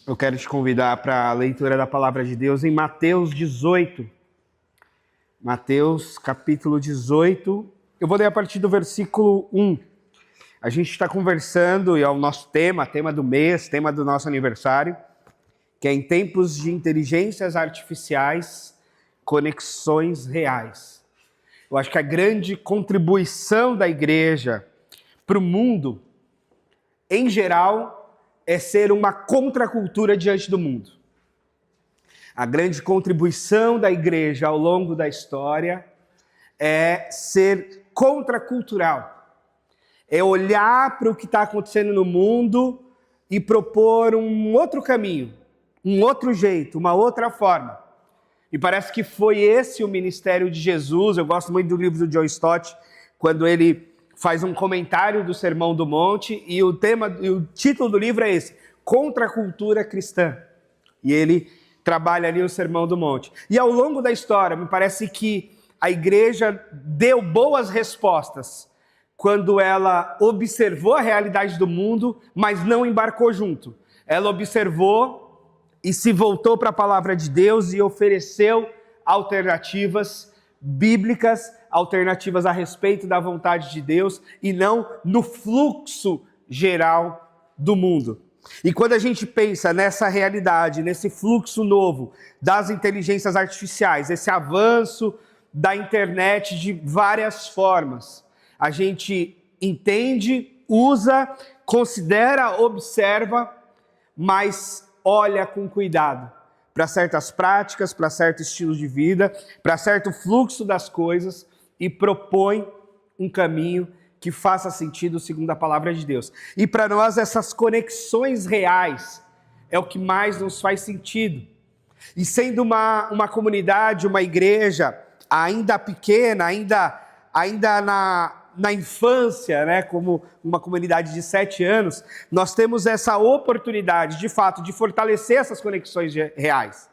Eu quero te convidar para a leitura da palavra de Deus em Mateus 18. Mateus, capítulo 18. Eu vou ler a partir do versículo 1. A gente está conversando, e é o nosso tema do mês, tema do nosso aniversário, que é em tempos de inteligências artificiais, conexões reais. Eu acho que a grande contribuição da igreja para o mundo, em geral, é ser uma contracultura diante do mundo. A grande contribuição da igreja ao longo da história é ser contracultural. É olhar para o que está acontecendo no mundo e propor um outro caminho, um outro jeito, uma outra forma. E parece que foi esse o ministério de Jesus. Eu gosto muito do livro do John Stott, quando ele faz um comentário do Sermão do Monte, e o título do livro é esse, Contra a Cultura Cristã. E ele trabalha ali o Sermão do Monte. E ao longo da história, me parece que a igreja deu boas respostas quando ela observou a realidade do mundo, mas não embarcou junto. Ela observou e se voltou para a palavra de Deus e ofereceu alternativas bíblicas, alternativas a respeito da vontade de Deus e não no fluxo geral do mundo. E quando a gente pensa nessa realidade, nesse fluxo novo das inteligências artificiais, esse avanço da internet de várias formas, a gente entende, usa, considera, observa, mas olha com cuidado para certas práticas, para certo estilo de vida, para certo fluxo das coisas e propõe um caminho que faça sentido segundo a palavra de Deus. E para nós essas conexões reais é o que mais nos faz sentido. E sendo uma comunidade, uma igreja ainda pequena, ainda na infância, né, como uma comunidade de 7 anos, nós temos essa oportunidade, de fato, de fortalecer essas conexões reais.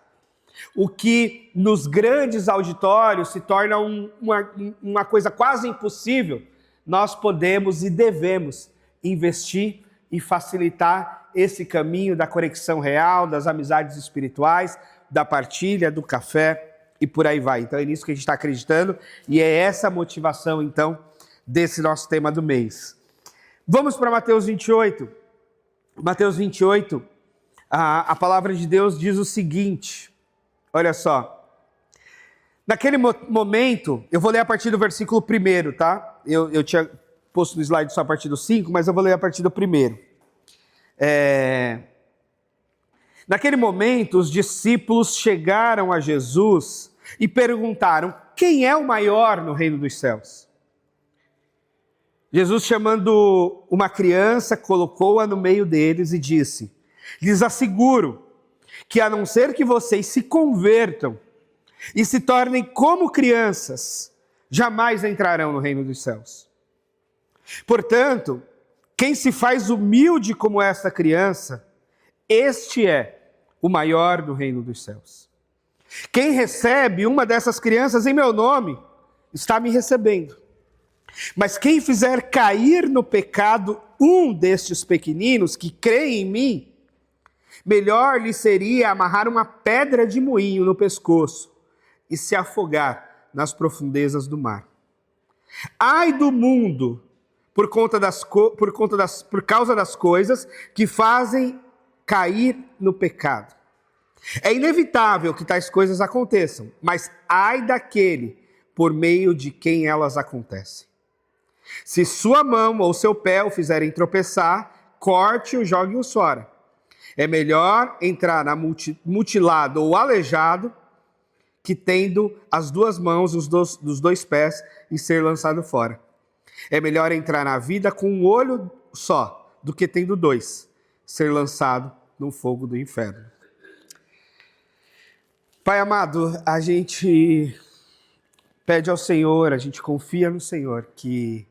O que nos grandes auditórios se torna uma coisa quase impossível, nós podemos e devemos investir e facilitar esse caminho da conexão real, das amizades espirituais, da partilha, do café e por aí vai. Então é nisso que a gente está acreditando e é essa a motivação, então, desse nosso tema do mês. Vamos para Mateus 28. Mateus 28, a palavra de Deus diz o seguinte, olha só. Naquele momento, eu vou ler a partir do versículo 1, tá? Eu tinha posto no slide só a partir do 5, mas eu vou ler a partir do 1. Naquele momento, os discípulos chegaram a Jesus e perguntaram, quem é o maior no reino dos céus? Jesus, chamando uma criança, colocou-a no meio deles e disse, lhes asseguro que a não ser que vocês se convertam e se tornem como crianças, jamais entrarão no reino dos céus. Portanto, quem se faz humilde como esta criança, este é o maior do reino dos céus. Quem recebe uma dessas crianças em meu nome, está me recebendo. Mas quem fizer cair no pecado um destes pequeninos que creem em mim, melhor lhe seria amarrar uma pedra de moinho no pescoço e se afogar nas profundezas do mar. Ai do mundo, por causa das coisas que fazem cair no pecado. É inevitável que tais coisas aconteçam, mas ai daquele por meio de quem elas acontecem. Se sua mão ou seu pé o fizerem tropeçar, corte-o e jogue-o fora. É melhor entrar mutilado ou aleijado que tendo as 2 mãos dos 2 pés e ser lançado fora. É melhor entrar na vida com um olho só, do que tendo 2, ser lançado no fogo do inferno. Pai amado, a gente pede ao Senhor, a gente confia no Senhor, que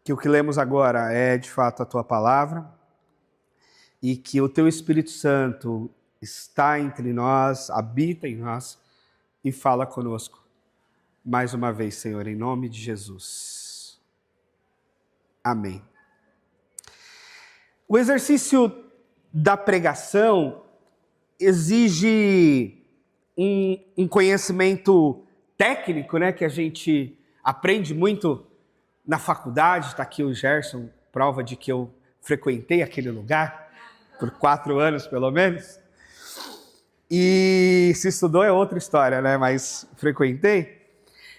o que lemos agora é de fato a Tua palavra, e que o Teu Espírito Santo está entre nós, habita em nós, e fala conosco mais uma vez, Senhor, em nome de Jesus. Amém. O exercício da pregação exige um conhecimento técnico, né, que a gente aprende muito na faculdade. Está aqui o Gerson, prova de que eu frequentei aquele lugar por 4 anos, pelo menos. E se estudou é outra história, né, mas frequentei.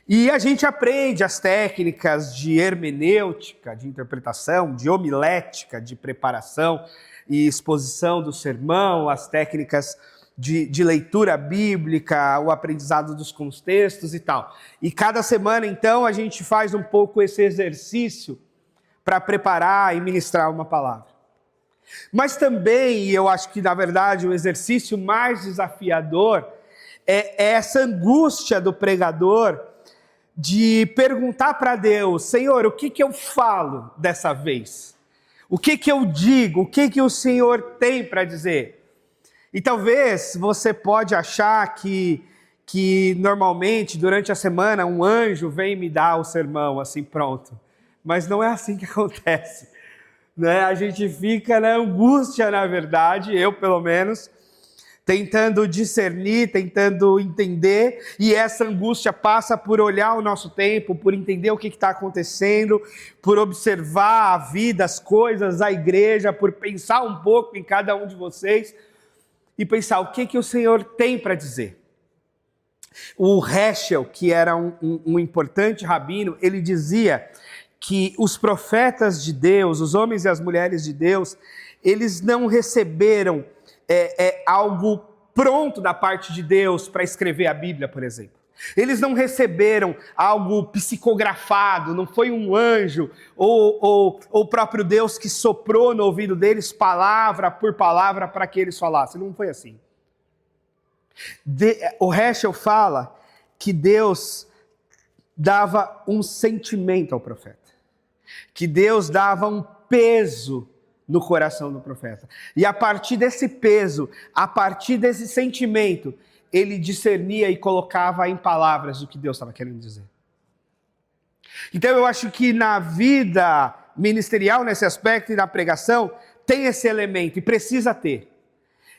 E a gente aprende as técnicas de hermenêutica, de interpretação, de homilética, de preparação e exposição do sermão, as técnicas de leitura bíblica, o aprendizado dos contextos e tal. E cada semana, então, a gente faz um pouco esse exercício para preparar e ministrar uma palavra. Mas também, e eu acho que, na verdade, o exercício mais desafiador é essa angústia do pregador de perguntar para Deus: Senhor, o que eu falo dessa vez? O que eu digo? O que o Senhor tem para dizer? E talvez você pode achar que normalmente, durante a semana, um anjo vem me dar o sermão, assim, pronto. Mas não é assim que acontece, né? A gente fica na angústia, na verdade, eu pelo menos, tentando discernir, tentando entender, e essa angústia passa por olhar o nosso tempo, por entender o que está acontecendo, por observar a vida, as coisas, a igreja, por pensar um pouco em cada um de vocês e pensar o que o Senhor tem para dizer. O Heschel, que era um importante rabino, ele dizia que os profetas de Deus, os homens e as mulheres de Deus, eles não receberam algo pronto da parte de Deus para escrever a Bíblia, por exemplo. Eles não receberam algo psicografado, não foi um anjo ou o próprio Deus que soprou no ouvido deles palavra por palavra para que eles falassem. Não foi assim. O Heschel fala que Deus dava um sentimento ao profeta, que Deus dava um peso no coração do profeta. E a partir desse peso, a partir desse sentimento, ele discernia e colocava em palavras o que Deus estava querendo dizer. Então eu acho que na vida ministerial, nesse aspecto, e na pregação, tem esse elemento, e precisa ter.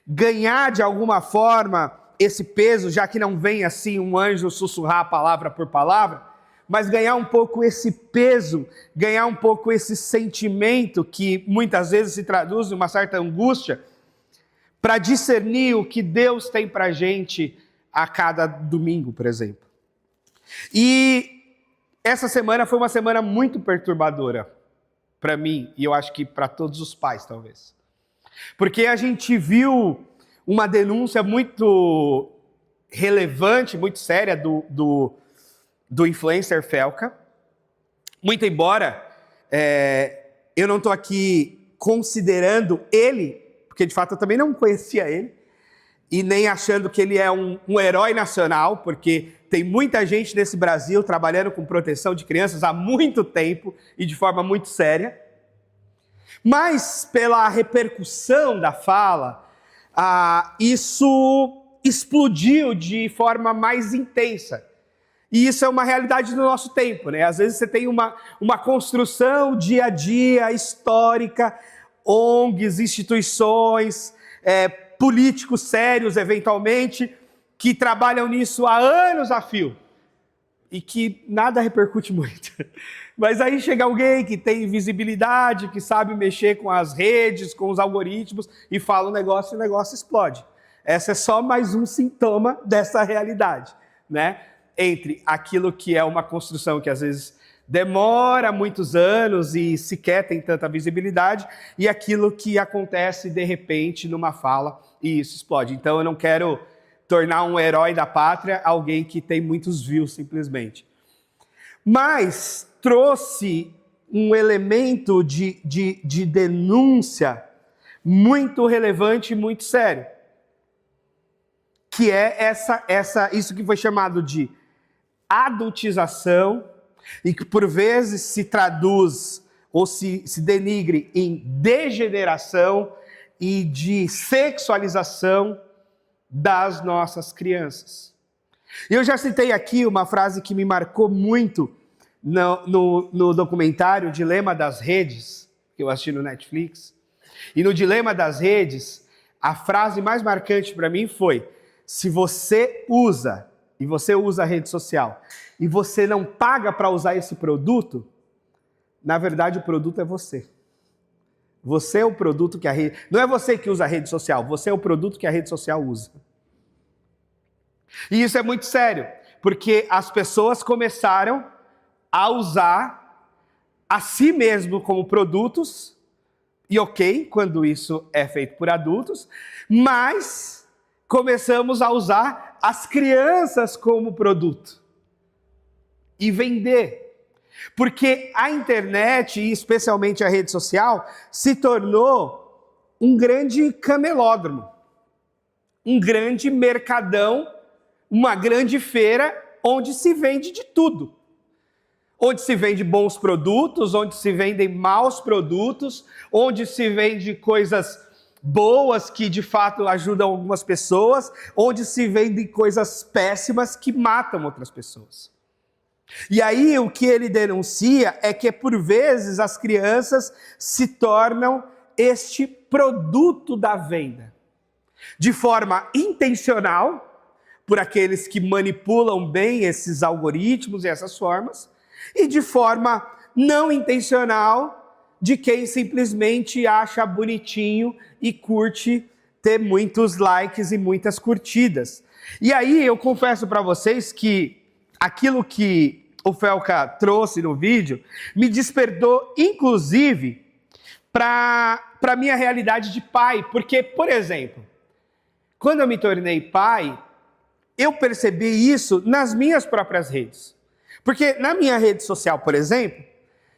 Ganhar de alguma forma esse peso, já que não vem assim um anjo sussurrar palavra por palavra, mas ganhar um pouco esse peso, ganhar um pouco esse sentimento que muitas vezes se traduz em uma certa angústia, para discernir o que Deus tem para a gente a cada domingo, por exemplo. E essa semana foi uma semana muito perturbadora para mim, e eu acho que para todos os pais, talvez. Porque a gente viu uma denúncia muito relevante, muito séria do influencer Felca. Muito embora eu não estou aqui considerando ele, porque de fato eu também não conhecia ele, e nem achando que ele é um herói nacional, porque tem muita gente nesse Brasil trabalhando com proteção de crianças há muito tempo e de forma muito séria. Mas pela repercussão da fala, isso explodiu de forma mais intensa. E isso é uma realidade do nosso tempo, né? Às vezes você tem uma construção dia a dia, histórica, ONGs, instituições, políticos sérios, eventualmente, que trabalham nisso há anos a fio e que nada repercute muito. Mas aí chega alguém que tem visibilidade, que sabe mexer com as redes, com os algoritmos e fala um negócio e o negócio explode. Essa é só mais um sintoma dessa realidade, né? Entre aquilo que é uma construção que às vezes demora muitos anos e sequer tem tanta visibilidade, e aquilo que acontece de repente numa fala e isso explode. Então eu não quero tornar um herói da pátria alguém que tem muitos views simplesmente. Mas trouxe um elemento de denúncia muito relevante e muito sério, que é isso que foi chamado de adultização, e que por vezes se traduz ou se denigre em degeneração e de sexualização das nossas crianças. Eu já citei aqui uma frase que me marcou muito no documentário Dilema das Redes, que eu assisti no Netflix, E no Dilema das Redes, a frase mais marcante para mim foi: se você usa, e você usa a rede social, e você não paga para usar esse produto, na verdade o produto é você. Você é o produto que a rede... Não é você que usa a rede social, você é o produto que a rede social usa. E isso é muito sério, porque as pessoas começaram a usar a si mesmo como produtos, e ok, quando isso é feito por adultos, mas começamos a usar as crianças como produto e vender. Porque a internet, e especialmente a rede social, se tornou um grande camelódromo, um grande mercadão, uma grande feira onde se vende de tudo. Onde se vende bons produtos, onde se vendem maus produtos, onde se vende coisas boas que de fato ajudam algumas pessoas, onde se vendem coisas péssimas que matam outras pessoas. E aí o que ele denuncia é que por vezes as crianças se tornam este produto da venda, de forma intencional, por aqueles que manipulam bem esses algoritmos e essas formas, e de forma não intencional, de quem simplesmente acha bonitinho e curte ter muitos likes e muitas curtidas. E aí eu confesso para vocês que aquilo que o Felca trouxe no vídeo me despertou, inclusive, para a minha realidade de pai. Porque, por exemplo, quando eu me tornei pai, eu percebi isso nas minhas próprias redes. Porque na minha rede social, por exemplo,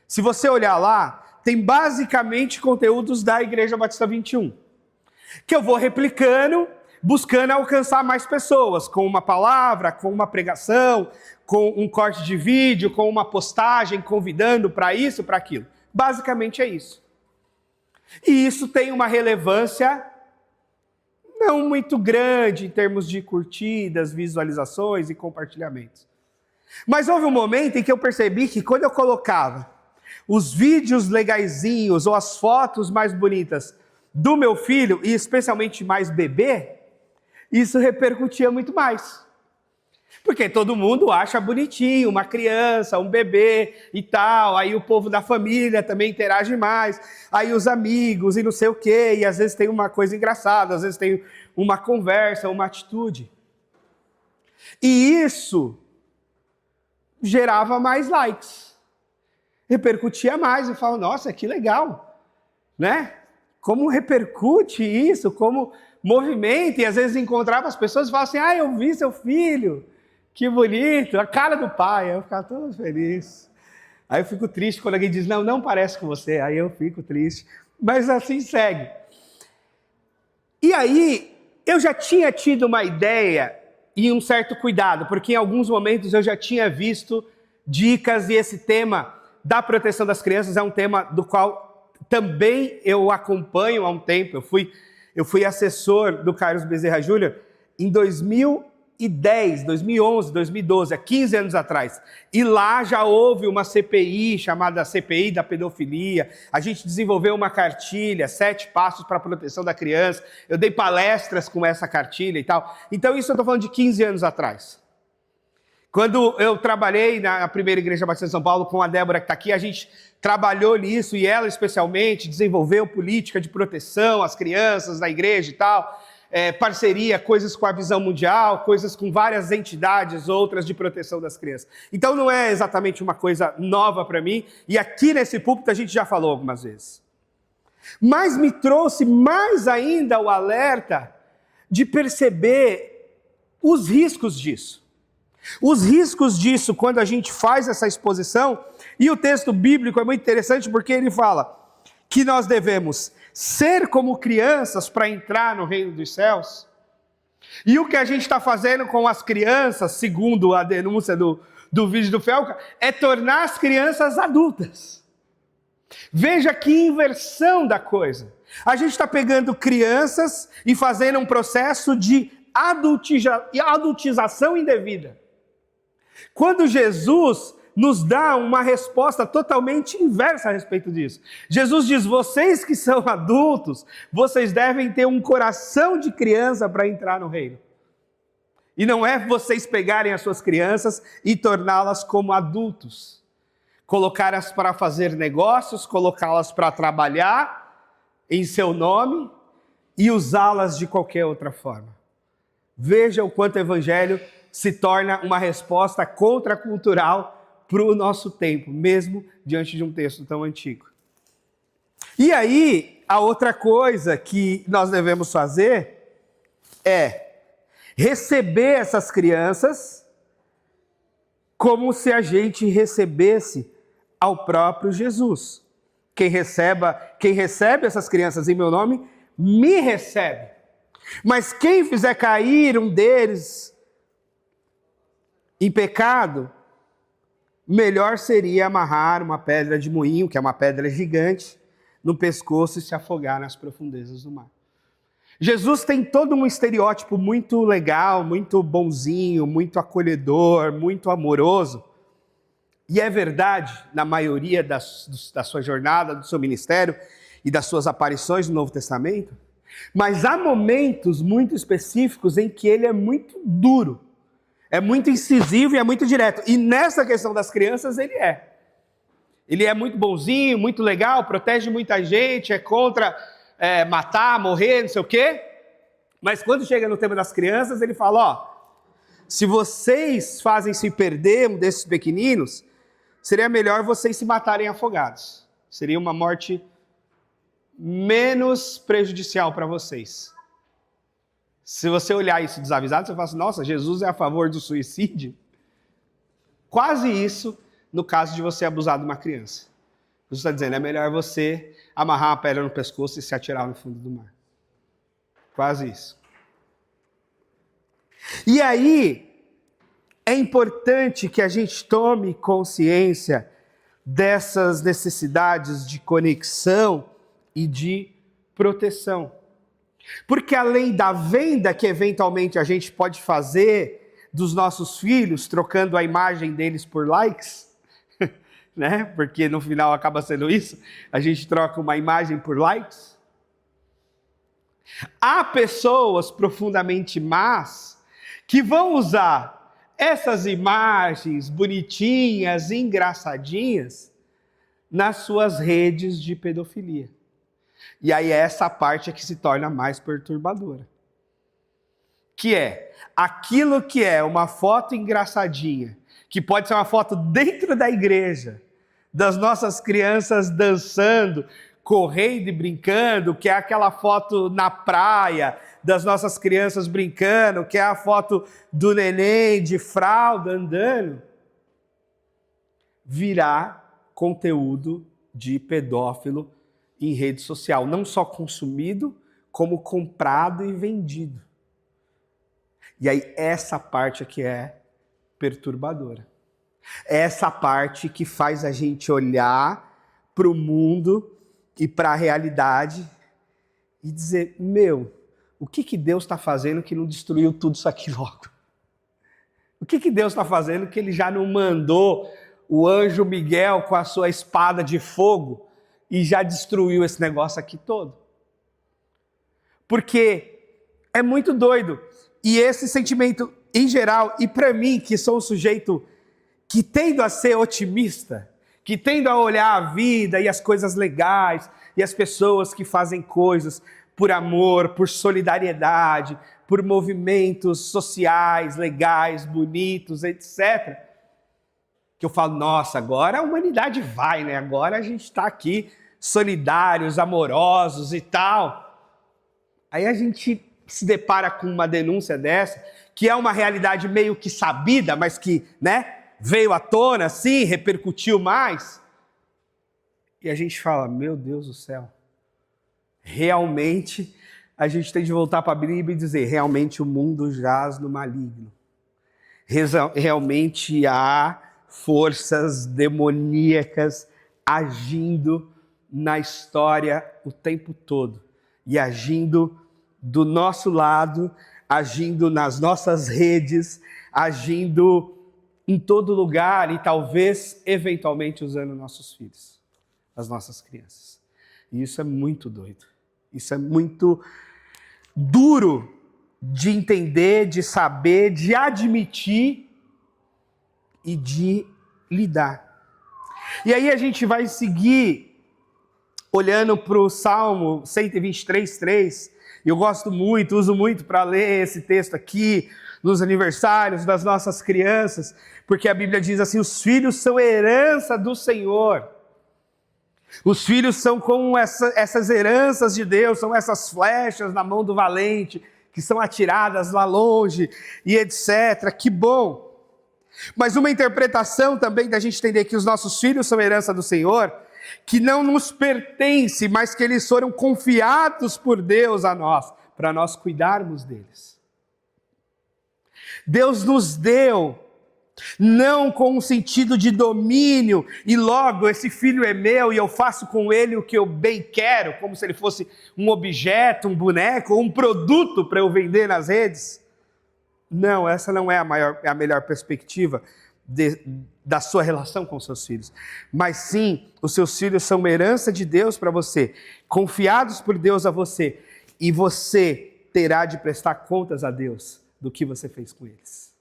se você olhar lá, tem basicamente conteúdos da Igreja Batista 21, que eu vou replicando, buscando alcançar mais pessoas, com uma palavra, com uma pregação, com um corte de vídeo, com uma postagem, convidando para isso, para aquilo. Basicamente é isso. E isso tem uma relevância não muito grande em termos de curtidas, visualizações e compartilhamentos. Mas houve um momento em que eu percebi que quando eu colocava os vídeos legaizinhos ou as fotos mais bonitas do meu filho, e especialmente mais bebê, isso repercutia muito mais. Porque todo mundo acha bonitinho, uma criança, um bebê e tal, aí o povo da família também interage mais, aí os amigos e não sei o quê, e às vezes tem uma coisa engraçada, às vezes tem uma conversa, uma atitude. E isso gerava mais likes, repercutia mais, eu falo, nossa, que legal, né? Como repercute isso, como movimenta, e às vezes encontrava as pessoas e falavam assim, eu vi seu filho, que bonito, a cara do pai, aí eu ficava todo feliz. Aí eu fico triste quando alguém diz, não parece com você, aí eu fico triste, mas assim segue. E aí, eu já tinha tido uma ideia e um certo cuidado, porque em alguns momentos eu já tinha visto dicas, e esse tema da proteção das crianças é um tema do qual também eu acompanho há um tempo. Eu fui assessor do Carlos Bezerra Júnior em 2010, 2011, 2012, há 15 anos atrás. E lá já houve uma CPI, chamada CPI da pedofilia. A gente desenvolveu uma cartilha, 7 passos para a proteção da criança. Eu dei palestras com essa cartilha e tal. Então isso eu estou falando de 15 anos atrás. Quando eu trabalhei na primeira Igreja Batista de São Paulo com a Débora que está aqui, a gente trabalhou nisso, e ela especialmente desenvolveu política de proteção às crianças da igreja e tal, parceria, coisas com a Visão Mundial, coisas com várias entidades outras de proteção das crianças. Então não é exatamente uma coisa nova para mim, e aqui nesse púlpito a gente já falou algumas vezes. Mas me trouxe mais ainda o alerta de perceber os riscos disso. Os riscos disso quando a gente faz essa exposição, e o texto bíblico é muito interessante porque ele fala que nós devemos ser como crianças para entrar no reino dos céus. E o que a gente está fazendo com as crianças, segundo a denúncia do vídeo do Felca, é tornar as crianças adultas. Veja que inversão da coisa. A gente está pegando crianças e fazendo um processo de adultização indevida. Quando Jesus nos dá uma resposta totalmente inversa a respeito disso. Jesus diz: vocês que são adultos, vocês devem ter um coração de criança para entrar no reino. E não é vocês pegarem as suas crianças e torná-las como adultos. Colocá-las para fazer negócios, colocá-las para trabalhar em seu nome e usá-las de qualquer outra forma. Veja o quanto o evangelho se torna uma resposta contracultural para o nosso tempo, mesmo diante de um texto tão antigo. E aí, a outra coisa que nós devemos fazer é receber essas crianças como se a gente recebesse ao próprio Jesus. Quem recebe essas crianças em meu nome, me recebe. Mas quem fizer cair um deles em pecado, melhor seria amarrar uma pedra de moinho, que é uma pedra gigante, no pescoço e se afogar nas profundezas do mar. Jesus tem todo um estereótipo muito legal, muito bonzinho, muito acolhedor, muito amoroso. E é verdade, na maioria da sua jornada, do seu ministério e das suas aparições no Novo Testamento. Mas há momentos muito específicos em que ele é muito duro, é muito incisivo e é muito direto. E nessa questão das crianças ele é. Ele é muito bonzinho, muito legal, protege muita gente, é contra matar, morrer, não sei o quê. Mas quando chega no tema das crianças, ele fala, se vocês fazem se perder um desses pequeninos, seria melhor vocês se matarem afogados. Seria uma morte menos prejudicial para vocês. Se você olhar isso desavisado, você fala assim, nossa, Jesus é a favor do suicídio? Quase isso no caso de você abusar de uma criança. Jesus está dizendo, é melhor você amarrar uma pedra no pescoço e se atirar no fundo do mar. Quase isso. E aí, é importante que a gente tome consciência dessas necessidades de conexão e de proteção. Porque além da venda que eventualmente a gente pode fazer dos nossos filhos, trocando a imagem deles por likes, né? Porque no final acaba sendo isso, a gente troca uma imagem por likes. Há pessoas profundamente más que vão usar essas imagens bonitinhas, engraçadinhas, nas suas redes de pedofilia. E aí essa parte é que se torna mais perturbadora. Que é aquilo que é uma foto engraçadinha, que pode ser uma foto dentro da igreja, das nossas crianças dançando, correndo e brincando, que é aquela foto na praia, das nossas crianças brincando, que é a foto do neném de fralda andando, virá conteúdo de pedófilo em rede social, não só consumido, como comprado e vendido. E aí essa parte aqui é perturbadora. Essa parte que faz a gente olhar para o mundo e para a realidade e dizer, o que Deus está fazendo que não destruiu tudo isso aqui logo? O que Deus está fazendo que ele já não mandou o anjo Miguel com a sua espada de fogo e já destruiu esse negócio aqui todo? Porque é muito doido. E esse sentimento, em geral, e para mim, que sou um sujeito que tendo a ser otimista, que tendo a olhar a vida e as coisas legais, e as pessoas que fazem coisas por amor, por solidariedade, por movimentos sociais, legais, bonitos, etc. Que eu falo, nossa, agora a humanidade vai, né? Agora a gente está aqui solidários, amorosos e tal. Aí a gente se depara com uma denúncia dessa, que é uma realidade meio que sabida, mas que, né, veio à tona, sim, repercutiu mais. E a gente fala, meu Deus do céu, realmente a gente tem de voltar para a Bíblia e dizer, realmente o mundo jaz no maligno. Realmente há forças demoníacas agindo na história o tempo todo. E agindo do nosso lado, agindo nas nossas redes, agindo em todo lugar e talvez, eventualmente, usando nossos filhos, as nossas crianças. E isso é muito doido. Isso é muito duro de entender, de saber, de admitir e de lidar. E aí a gente vai seguir olhando para o Salmo 123:3. Eu gosto muito, uso muito para ler esse texto aqui nos aniversários das nossas crianças, porque a Bíblia diz assim: os filhos são herança do Senhor. Os filhos são como essas heranças de Deus, são essas flechas na mão do valente, que são atiradas lá longe e etc. Que bom! Mas uma interpretação também da gente entender que os nossos filhos são herança do Senhor, que não nos pertence, mas que eles foram confiados por Deus a nós, para nós cuidarmos deles. Deus nos deu, não com um sentido de domínio, e logo esse filho é meu e eu faço com ele o que eu bem quero, como se ele fosse um objeto, um boneco, ou um produto para eu vender nas redes. Não, essa não é a melhor perspectiva da sua relação com seus filhos. Mas sim, os seus filhos são uma herança de Deus para você, confiados por Deus a você, e você terá de prestar contas a Deus do que você fez com eles,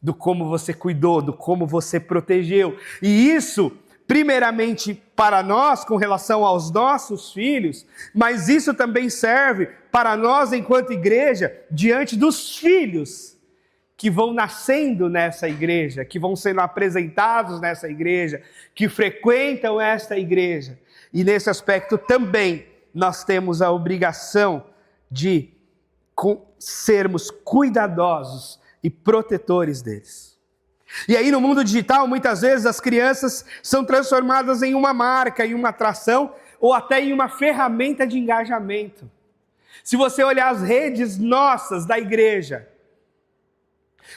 do como você cuidou, do como você protegeu. E isso, primeiramente, para nós, com relação aos nossos filhos, mas isso também serve para nós, enquanto igreja, diante dos filhos que vão nascendo nessa igreja, que vão sendo apresentados nessa igreja, que frequentam esta igreja. E nesse aspecto também nós temos a obrigação de sermos cuidadosos e protetores deles. E aí no mundo digital, muitas vezes as crianças são transformadas em uma marca, em uma atração, ou até em uma ferramenta de engajamento. Se você olhar as redes nossas da igreja,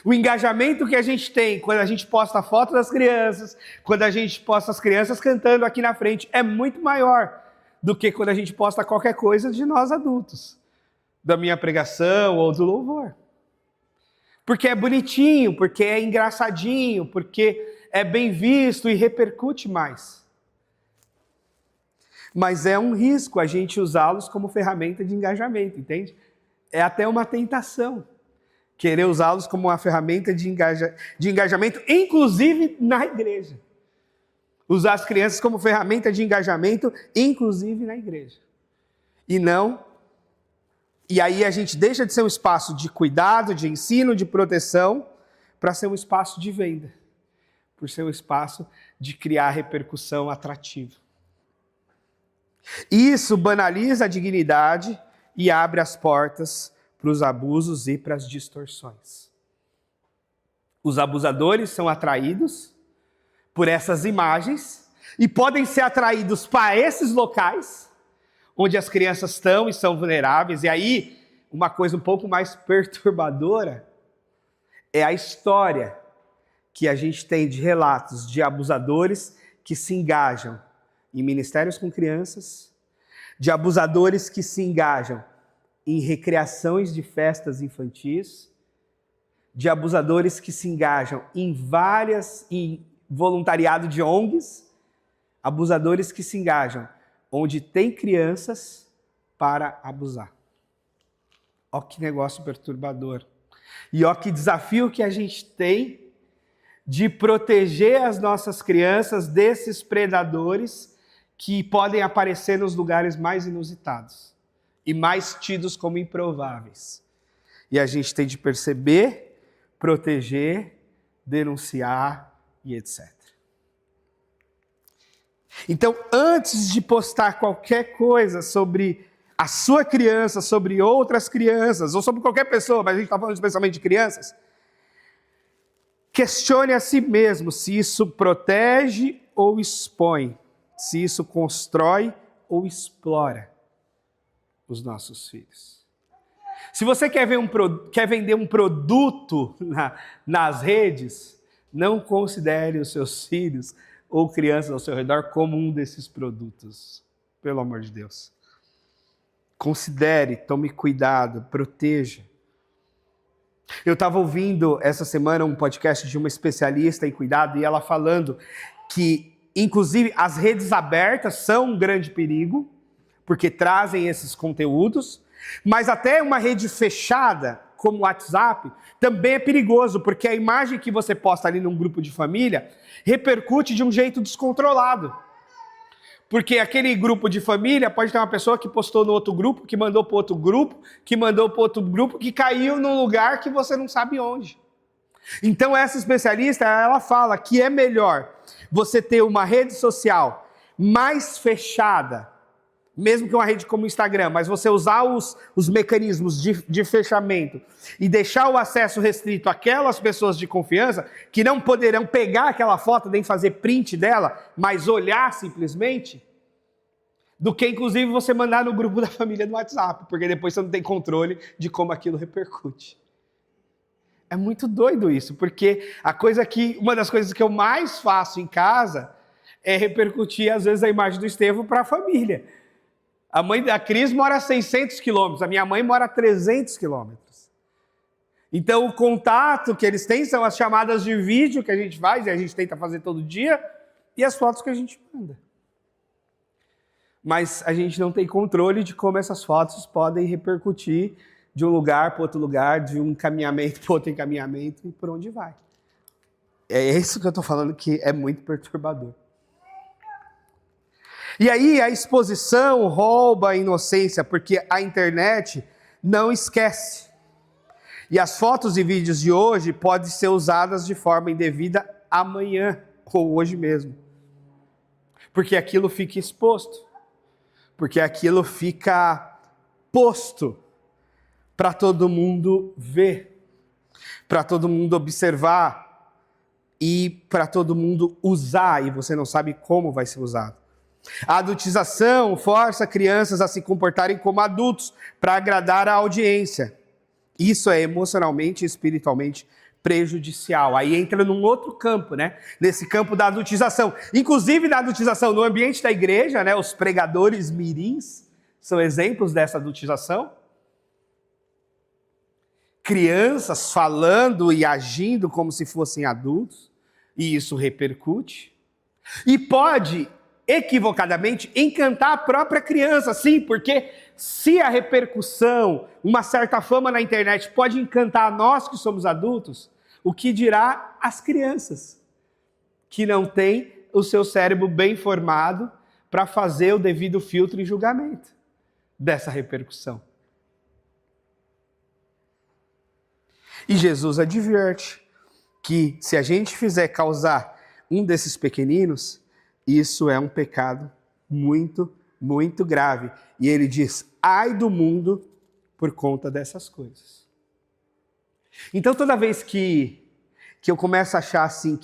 o engajamento que a gente tem quando a gente posta fotos das crianças, quando a gente posta as crianças cantando aqui na frente, é muito maior do que quando a gente posta qualquer coisa de nós adultos, da minha pregação ou do louvor. Porque é bonitinho, porque é engraçadinho, porque é bem visto e repercute mais. Mas é um risco a gente usá-los como ferramenta de engajamento, entende? É até uma tentação querer usá-los como uma ferramenta de engajamento, inclusive na igreja. Usar as crianças como ferramenta de engajamento, inclusive na igreja. E aí a gente deixa de ser um espaço de cuidado, de ensino, de proteção, para ser um espaço de venda, por ser um espaço de criar repercussão atrativa. Isso banaliza a dignidade e abre as portas para os abusos e para as distorções. Os abusadores são atraídos por essas imagens e podem ser atraídos para esses locais onde as crianças estão e são vulneráveis. E aí, uma coisa um pouco mais perturbadora é a história que a gente tem de relatos de abusadores que se engajam em ministérios com crianças, de abusadores que se engajam em recreações de festas infantis, de abusadores que se engajam em voluntariado de ONGs, abusadores que se engajam onde tem crianças para abusar. Ó que negócio perturbador. E ó que desafio que a gente tem de proteger as nossas crianças desses predadores que podem aparecer nos lugares mais inusitados e mais tidos como improváveis. E a gente tem de perceber, proteger, denunciar e etc. Então, antes de postar qualquer coisa sobre a sua criança, sobre outras crianças, ou sobre qualquer pessoa, mas a gente está falando especialmente de crianças, questione a si mesmo se isso protege ou expõe, se isso constrói ou explora os nossos filhos. Se você quer vender um produto nas redes, não considere os seus filhos ou crianças ao seu redor como um desses produtos. Pelo amor de Deus. Considere, tome cuidado, proteja. Eu estava ouvindo essa semana um podcast de uma especialista em cuidado e ela falando que, inclusive, as redes abertas são um grande perigo, porque trazem esses conteúdos, mas até uma rede fechada, como o WhatsApp, também é perigoso, porque a imagem que você posta ali num grupo de família repercute de um jeito descontrolado. Porque aquele grupo de família pode ter uma pessoa que postou no outro grupo, que mandou para outro grupo, que mandou para outro grupo, que caiu num lugar que você não sabe onde. Então essa especialista, ela fala que é melhor você ter uma rede social mais fechada, mesmo que uma rede como o Instagram, mas você usar os mecanismos de fechamento e deixar o acesso restrito àquelas pessoas de confiança que não poderão pegar aquela foto nem fazer print dela, mas olhar simplesmente, do que inclusive você mandar no grupo da família do WhatsApp, porque depois você não tem controle de como aquilo repercute. É muito doido isso, porque uma das coisas que eu mais faço em casa é repercutir às vezes a imagem do Estevão para a família. A mãe da Cris mora a 600 quilômetros, a minha mãe mora a 300 quilômetros. Então o contato que eles têm são as chamadas de vídeo que a gente faz, e a gente tenta fazer todo dia, e as fotos que a gente manda. Mas a gente não tem controle de como essas fotos podem repercutir de um lugar para outro lugar, de um encaminhamento para outro encaminhamento, e por onde vai. É isso que eu estou falando que é muito perturbador. E aí a exposição rouba a inocência, porque a internet não esquece. E as fotos e vídeos de hoje podem ser usadas de forma indevida amanhã, ou hoje mesmo. Porque aquilo fica exposto. Porque aquilo fica posto para todo mundo ver, para todo mundo observar e para todo mundo usar, e você não sabe como vai ser usado. A adultização força crianças a se comportarem como adultos para agradar a audiência. Isso é emocionalmente e espiritualmente prejudicial. Aí entra num outro campo, né? Nesse campo da adultização. Inclusive da adultização no ambiente da igreja, né? Os pregadores mirins são exemplos dessa adultização. Crianças falando e agindo como se fossem adultos, e isso repercute. E pode equivocadamente encantar a própria criança, sim, porque se a repercussão, uma certa fama na internet pode encantar nós que somos adultos, o que dirá as crianças, que não têm o seu cérebro bem formado para fazer o devido filtro e julgamento dessa repercussão. E Jesus adverte que se a gente fizer causar um desses pequeninos, isso é um pecado muito, muito grave. E ele diz, ai do mundo por conta dessas coisas. Então toda vez que eu começo a achar assim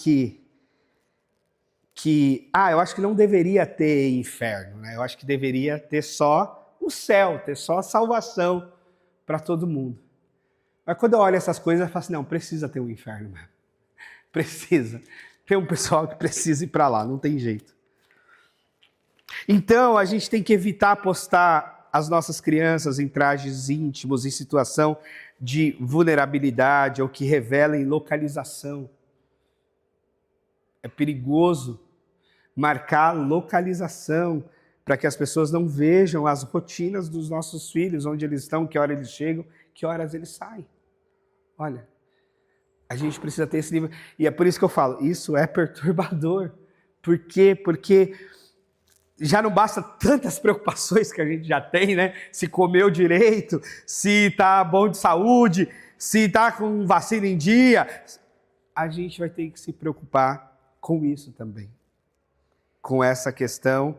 eu acho que não deveria ter inferno, né? Eu acho que deveria ter só o céu, ter só a salvação para todo mundo. Mas quando eu olho essas coisas, eu falo assim, não, precisa ter um inferno mesmo. Precisa. Tem um pessoal que precisa ir para lá, não tem jeito. Então, a gente tem que evitar postar as nossas crianças em trajes íntimos, em situação de vulnerabilidade ou que revelem localização. É perigoso marcar localização para que as pessoas não vejam as rotinas dos nossos filhos, onde eles estão, que hora eles chegam, que horas eles saem. Olha, a gente precisa ter esse nível. E é por isso que eu falo, isso é perturbador. Por quê? Porque já não basta tantas preocupações que a gente já tem, né? Se comeu direito, se está bom de saúde, se está com vacina em dia. A gente vai ter que se preocupar com isso também. Com essa questão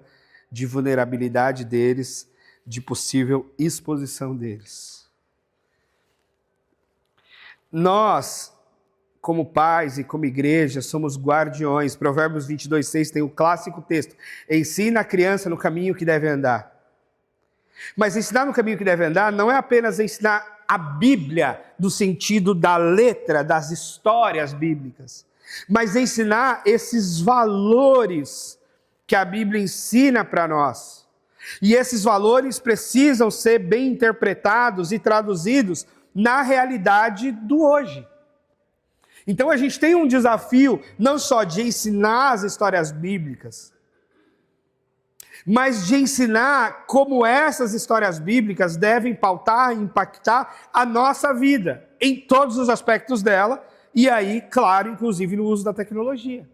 de vulnerabilidade deles, de possível exposição deles. Nós, como pais e como igreja, somos guardiões. Provérbios 22:6 tem o clássico texto. Ensina a criança no caminho que deve andar. Mas ensinar no caminho que deve andar não é apenas ensinar a Bíblia no sentido da letra, das histórias bíblicas, mas ensinar esses valores que a Bíblia ensina para nós. E esses valores precisam ser bem interpretados e traduzidos na realidade do hoje. Então a gente tem um desafio não só de ensinar as histórias bíblicas, mas de ensinar como essas histórias bíblicas devem pautar e impactar a nossa vida, em todos os aspectos dela, e aí, claro, inclusive no uso da tecnologia.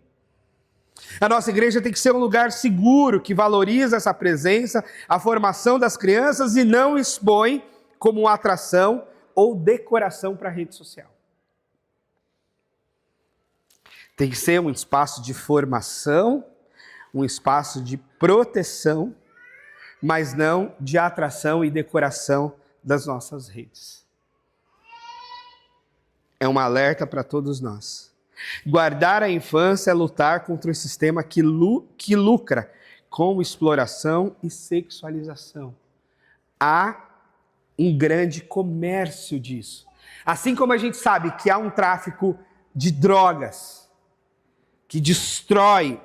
A nossa igreja tem que ser um lugar seguro, que valoriza essa presença, a formação das crianças e não expõe como atração ou decoração para a rede social. Tem que ser um espaço de formação, um espaço de proteção, mas não de atração e decoração das nossas redes. É um alerta para todos nós. Guardar a infância é lutar contra o sistema que lucra com exploração e sexualização. Há um grande comércio disso. Assim como a gente sabe que há um tráfico de drogas que destrói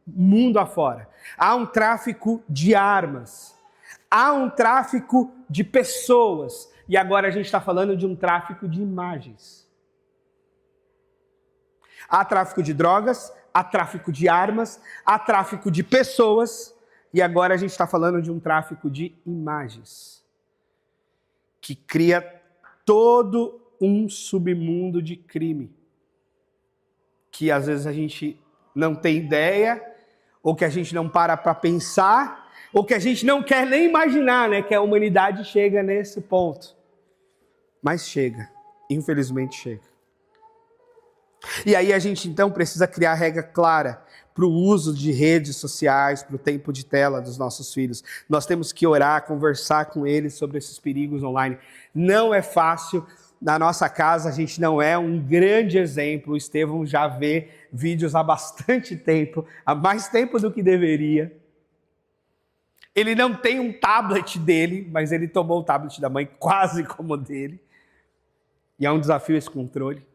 o mundo afora, há um tráfico de armas, há um tráfico de pessoas, e agora a gente está falando de um tráfico de imagens. Há tráfico de drogas, há tráfico de armas, há tráfico de pessoas, e agora a gente está falando de um tráfico de imagens, que cria todo um submundo de crime, que às vezes a gente não tem ideia, ou que a gente não para pensar, ou que a gente não quer nem imaginar, né, que a humanidade chega nesse ponto. Mas chega, infelizmente chega. E aí a gente então precisa criar regra clara para o uso de redes sociais, para o tempo de tela dos nossos filhos. Nós temos que orar, conversar com eles sobre esses perigos online. Não é fácil. Na nossa casa a gente não é um grande exemplo. O Estevão já vê vídeos há bastante tempo, há mais tempo do que deveria. Ele não tem um tablet dele, mas ele tomou o tablet da mãe quase como o dele. E é um desafio esse controle.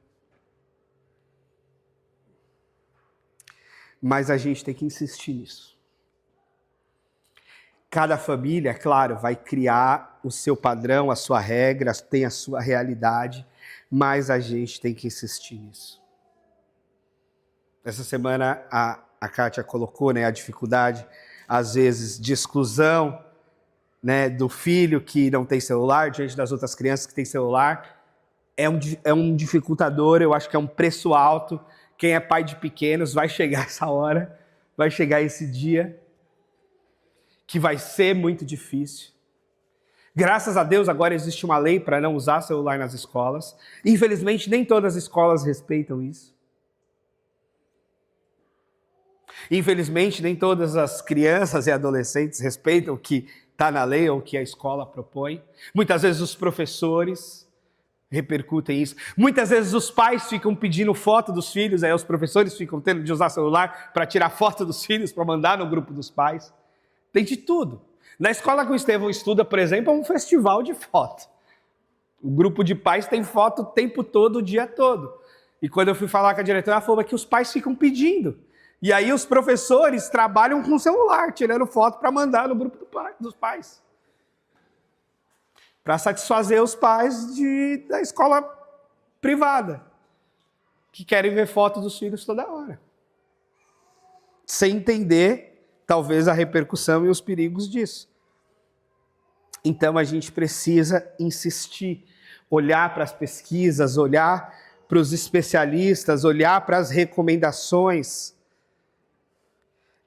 Mas a gente tem que insistir nisso. Cada família, claro, vai criar o seu padrão, a sua regra, tem a sua realidade, mas a gente tem que insistir nisso. Essa semana a Kátia colocou, né, a dificuldade, às vezes, de exclusão, né, do filho que não tem celular diante das outras crianças que têm celular. É um dificultador, eu acho que é um preço alto. Quem é pai de pequenos vai chegar essa hora, vai chegar esse dia, que vai ser muito difícil. Graças a Deus agora existe uma lei para não usar celular nas escolas. Infelizmente nem todas as escolas respeitam isso. Infelizmente nem todas as crianças e adolescentes respeitam o que está na lei ou o que a escola propõe. Muitas vezes os professores repercutem isso. Muitas vezes os pais ficam pedindo foto dos filhos, aí os professores ficam tendo de usar celular para tirar foto dos filhos, para mandar no grupo dos pais. Tem de tudo. Na escola que o Estevão estuda, por exemplo, é um festival de foto. O grupo de pais tem foto o tempo todo, o dia todo. E quando eu fui falar com a diretora, ela falou que os pais ficam pedindo. E aí os professores trabalham com o celular, tirando foto para mandar no grupo dos pais. Para satisfazer os pais da escola privada, que querem ver foto dos filhos toda hora. Sem entender, talvez, a repercussão e os perigos disso. Então a gente precisa insistir, olhar para as pesquisas, olhar para os especialistas, olhar para as recomendações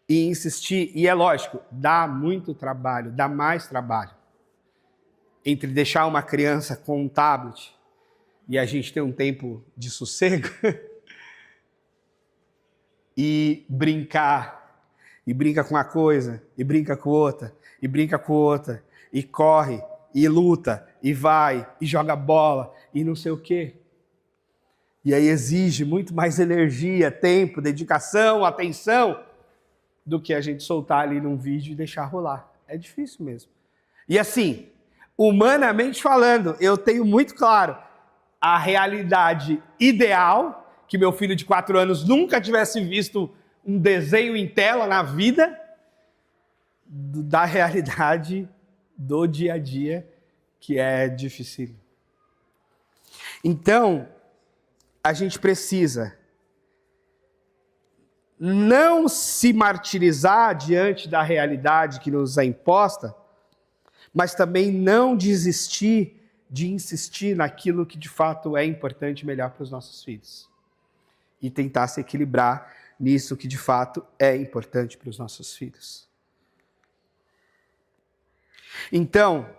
e insistir. E é lógico, dá muito trabalho, dá mais trabalho. Entre deixar uma criança com um tablet e a gente ter um tempo de sossego e brincar, e brinca com uma coisa, e brinca com outra, e brinca com outra, e corre, e luta, e vai, e joga bola, e não sei o quê. E aí exige muito mais energia, tempo, dedicação, atenção, do que a gente soltar ali num vídeo e deixar rolar. É difícil mesmo. E assim, humanamente falando, eu tenho muito claro a realidade ideal, que meu filho de 4 anos nunca tivesse visto um desenho em tela na vida, da realidade do dia a dia, que é difícil. Então, a gente precisa não se martirizar diante da realidade que nos é imposta, mas também não desistir de insistir naquilo que de fato é importante e melhor para os nossos filhos. E tentar se equilibrar nisso que de fato é importante para os nossos filhos. Então,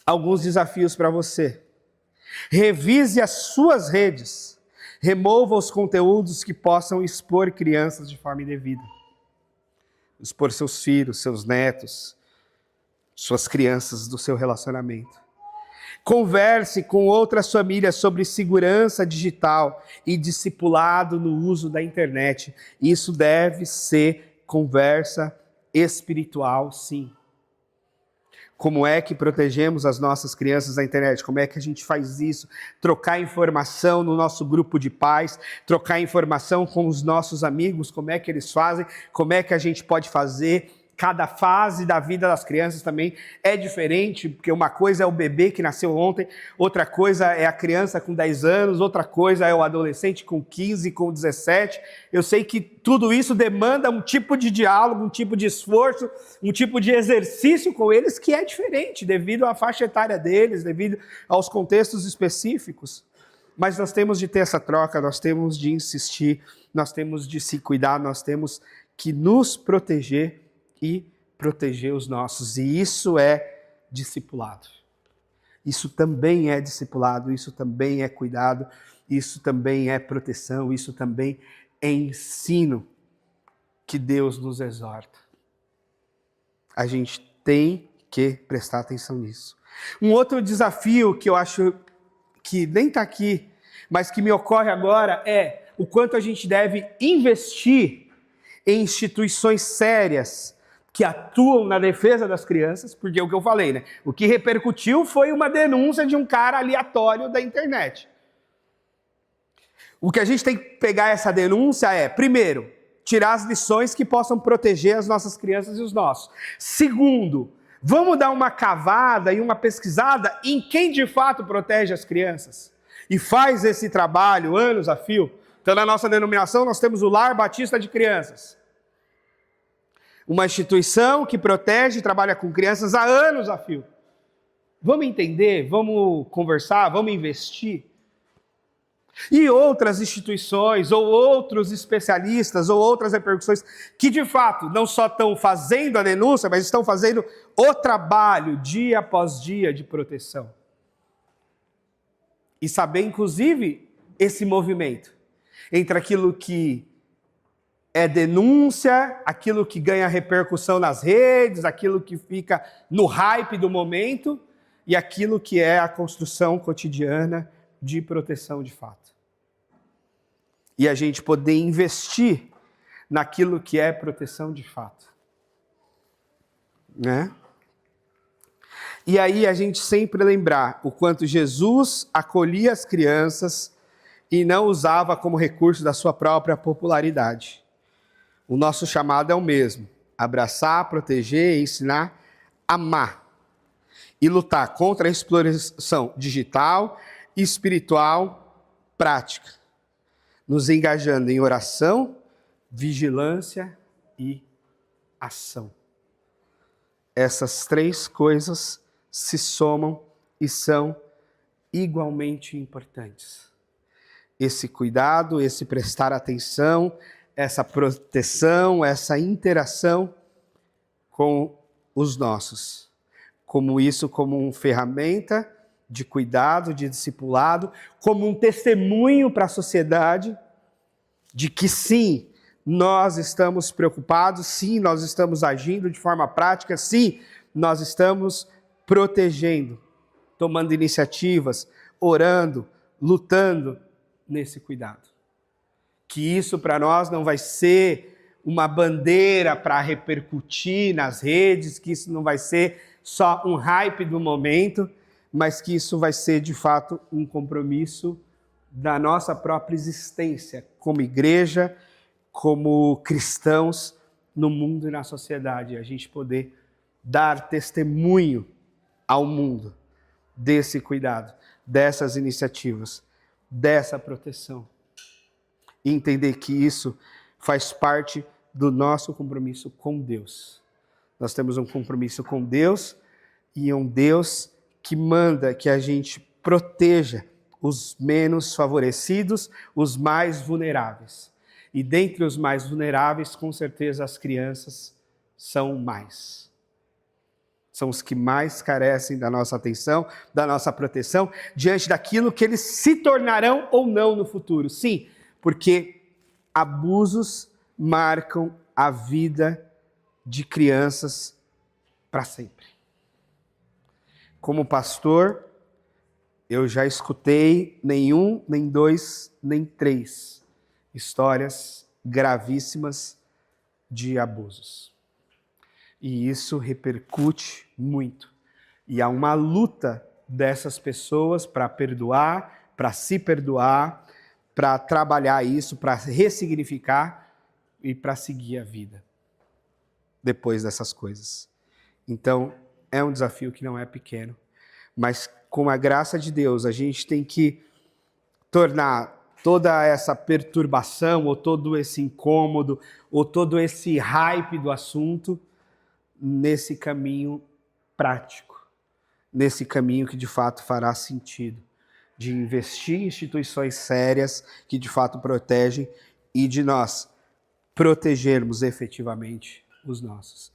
alguns desafios para você. Revise as suas redes. Remova os conteúdos que possam expor crianças de forma indevida. Expor seus filhos, seus netos, suas crianças do seu relacionamento. Converse com outras famílias sobre segurança digital e discipulado no uso da internet. Isso deve ser conversa espiritual, sim. Como é que protegemos as nossas crianças da internet? Como é que a gente faz isso? Trocar informação no nosso grupo de pais, trocar informação com os nossos amigos, como é que eles fazem, como é que a gente pode fazer. Cada fase da vida das crianças também é diferente, porque uma coisa é o bebê que nasceu ontem, outra coisa é a criança com 10 anos, outra coisa é o adolescente com 15, com 17. Eu sei que tudo isso demanda um tipo de diálogo, um tipo de esforço, um tipo de exercício com eles que é diferente, devido à faixa etária deles, devido aos contextos específicos. Mas nós temos de ter essa troca, nós temos de insistir, nós temos de se cuidar, nós temos que nos proteger e proteger os nossos. E isso é discipulado. Isso também é discipulado, isso também é cuidado, isso também é proteção, isso também é ensino que Deus nos exorta. A gente tem que prestar atenção nisso. Um outro desafio que eu acho que nem está aqui, mas que me ocorre agora é o quanto a gente deve investir em instituições sérias que atuam na defesa das crianças, porque é o que eu falei, né? O que repercutiu foi uma denúncia de um cara aleatório da internet. O que a gente tem que pegar essa denúncia é, primeiro, tirar as lições que possam proteger as nossas crianças e os nossos. Segundo, vamos dar uma cavada e uma pesquisada em quem de fato protege as crianças e faz esse trabalho anos a fio. Então, na nossa denominação, nós temos o Lar Batista de Crianças. Uma instituição que protege e trabalha com crianças há anos a fio. Vamos entender, vamos conversar, vamos investir. E outras instituições, ou outros especialistas, ou outras repercussões, que de fato não só estão fazendo a denúncia, mas estão fazendo o trabalho dia após dia de proteção. E saber, inclusive, esse movimento entre aquilo que é denúncia, aquilo que ganha repercussão nas redes, aquilo que fica no hype do momento e aquilo que é a construção cotidiana de proteção de fato. E a gente poder investir naquilo que é proteção de fato. Né? E aí a gente sempre lembrar o quanto Jesus acolhia as crianças e não usava como recurso da sua própria popularidade. O nosso chamado é o mesmo: abraçar, proteger, ensinar, amar e lutar contra a exploração digital, espiritual, prática, nos engajando em oração, vigilância e ação. Essas três coisas se somam e são igualmente importantes. Esse cuidado, esse prestar atenção, essa proteção, essa interação com os nossos. Como uma ferramenta de cuidado, de discipulado, como um testemunho para a sociedade de que sim, nós estamos preocupados, sim, nós estamos agindo de forma prática, sim, nós estamos protegendo, tomando iniciativas, orando, lutando nesse cuidado. Que isso para nós não vai ser uma bandeira para repercutir nas redes, que isso não vai ser só um hype do momento, mas que isso vai ser de fato um compromisso da nossa própria existência como igreja, como cristãos no mundo e na sociedade. A gente poder dar testemunho ao mundo desse cuidado, dessas iniciativas, dessa proteção. E entender que isso faz parte do nosso compromisso com Deus. Nós temos um compromisso com Deus e um Deus que manda que a gente proteja os menos favorecidos, os mais vulneráveis. E dentre os mais vulneráveis, com certeza as crianças são mais. São os que mais carecem da nossa atenção, da nossa proteção, diante daquilo que eles se tornarão ou não no futuro. Sim, porque abusos marcam a vida de crianças para sempre. Como pastor, eu já escutei nem um, nem dois, nem três histórias gravíssimas de abusos. E isso repercute muito. E há uma luta dessas pessoas para perdoar, para se perdoar, para trabalhar isso, para ressignificar e para seguir a vida depois dessas coisas. Então, é um desafio que não é pequeno, mas com a graça de Deus, a gente tem que tornar toda essa perturbação, ou todo esse incômodo, ou todo esse hype do assunto, nesse caminho prático, nesse caminho que de fato fará sentido, de investir em instituições sérias que de fato protegem e de nós protegermos efetivamente os nossos.